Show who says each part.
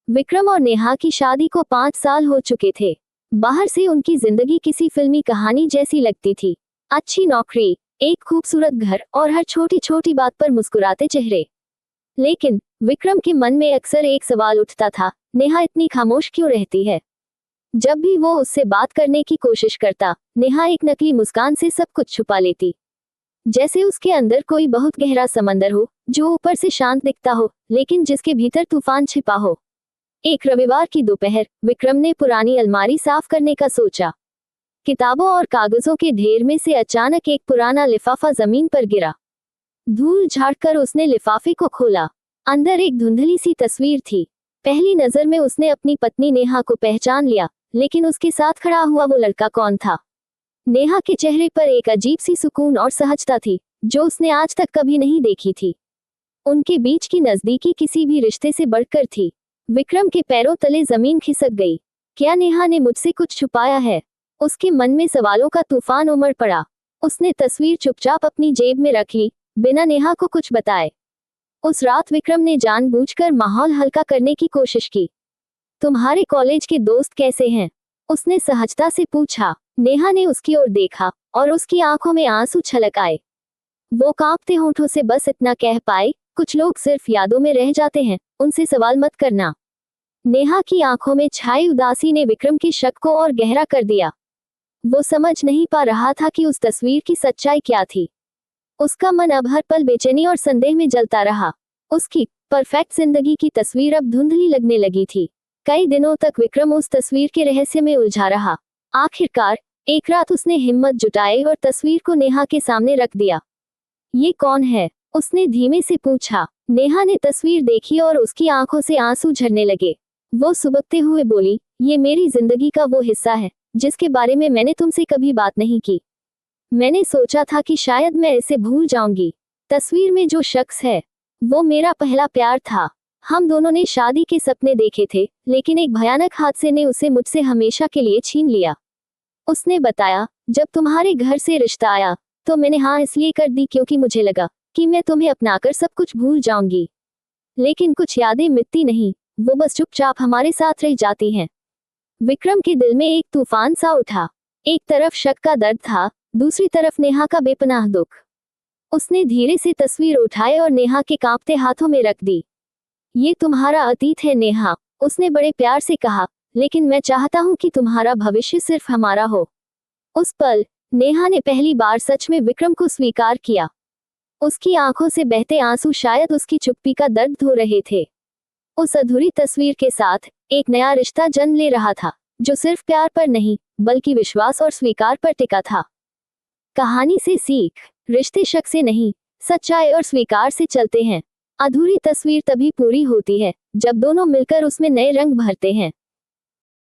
Speaker 1: विक्रम और नेहा की शादी को 5 साल हो चुके थे। बाहर से उनकी जिंदगी किसी फिल्मी कहानी जैसी लगती थी। अच्छी नौकरी, एक खूबसूरत घर और हर छोटी छोटी बात पर मुस्कुराते चेहरे। लेकिन विक्रम के मन में अक्सर एक सवाल उठता था, नेहा इतनी खामोश क्यों रहती है। जब भी वो उससे बात करने की कोशिश करता, नेहा एक नकली मुस्कान से सब कुछ छुपा लेती। जैसे उसके अंदर कोई बहुत गहरा समंदर हो, जो ऊपर से शांत दिखता हो, लेकिन जिसके भीतर तूफान छिपा हो। एक रविवार की दोपहर, विक्रम ने पुरानी अलमारी साफ करने का सोचा। किताबों और कागजों के ढेर में से अचानक एक पुराना लिफाफा जमीन पर गिरा। धूल झाड़कर उसने लिफाफे को खोला। अंदर एक धुंधली सी तस्वीर थी। पहली नजर में उसने अपनी पत्नी नेहा को पहचान लिया, लेकिन उसके साथ खड़ा हुआ वो लड़का कौन था। नेहा के चेहरे पर एक अजीब सी सुकून और सहजता थी, जो उसने आज तक कभी नहीं देखी थी। उनके बीच की नजदीकी किसी भी रिश्ते से बढ़कर थी। विक्रम के पैरों तले जमीन खिसक गई। क्या नेहा ने मुझसे कुछ छुपाया है? उसके मन में सवालों का तूफान उमड़ पड़ा। उसने तस्वीर चुपचाप अपनी जेब में रख ली, बिना नेहा को कुछ बताए। उस रात विक्रम ने जानबूझकर माहौल हल्का करने की कोशिश की। तुम्हारे कॉलेज के दोस्त कैसे हैं? उसने सहजता से पूछा। नेहा ने उसकी ओर देखा और उसकी आंखों में आंसू छलक आए। वो कांपते होंठों से बस इतना कह पाए, कुछ लोग सिर्फ यादों में रह जाते हैं, उनसे सवाल मत करना। नेहा की आंखों में छाई उदासी ने विक्रम के शक को और गहरा कर दिया। वो समझ नहीं पा रहा था कि उस तस्वीर की सच्चाई क्या थी। उसका मन अब हर पल बेचैनी और संदेह में जलता रहा। उसकी परफेक्ट जिंदगी की तस्वीर अब धुंधली लगने लगी थी। कई दिनों तक विक्रम उस तस्वीर के रहस्य में उलझा रहा। आखिरकार एक रात उसने हिम्मत जुटाई और तस्वीर को नेहा के सामने रख दिया। ये कौन है? उसने धीमे से पूछा। नेहा ने तस्वीर देखी और उसकी आंखों से आंसू झरने लगे। वो सुबकते हुए बोली, ये मेरी जिंदगी का वो हिस्सा है जिसके बारे में मैंने तुमसे कभी बात नहीं की। मैंने सोचा था कि शायद मैं इसे भूल जाऊंगी। तस्वीर में जो शख्स है, वो मेरा पहला प्यार था। हम दोनों ने शादी के सपने देखे थे, लेकिन एक भयानक हादसे ने उसे मुझसे हमेशा के लिए छीन लिया। उसने बताया, जब तुम्हारे घर से रिश्ता आया तो मैंने हाँ इसलिए कर दी क्योंकि मुझे लगा कि मैं तुम्हें अपनाकर सब कुछ भूल जाऊंगी। लेकिन कुछ यादें मिटती नहीं, वो बस चुपचाप हमारे साथ रह जाती हैं। विक्रम के दिल में एक तूफान सा उठा। एक तरफ शक का दर्द था, दूसरी तरफ नेहा का बेपनाह दुख। उसने धीरे से तस्वीर उठाई और नेहा के कांपते हाथों में रख दी। ये तुम्हारा अतीत है नेहा, उसने बड़े प्यार से कहा, लेकिन मैं चाहता हूँ कि तुम्हारा भविष्य सिर्फ हमारा हो। उस पल नेहा ने पहली बार सच में विक्रम को स्वीकार किया। उसकी आंखों से बहते आंसू शायद उसकी चुप्पी का दर्द धो रहे थे। उस अधूरी तस्वीर के साथ एक नया रिश्ता जन्म ले रहा था, जो सिर्फ प्यार पर नहीं, बल्कि विश्वास और स्वीकार पर टिका था। कहानी से सीख, रिश्ते शक से नहीं, सच्चाई और स्वीकार से चलते हैं। अधूरी तस्वीर तभी पूरी होती है जब दोनों मिलकर उसमें नए रंग भरते हैं।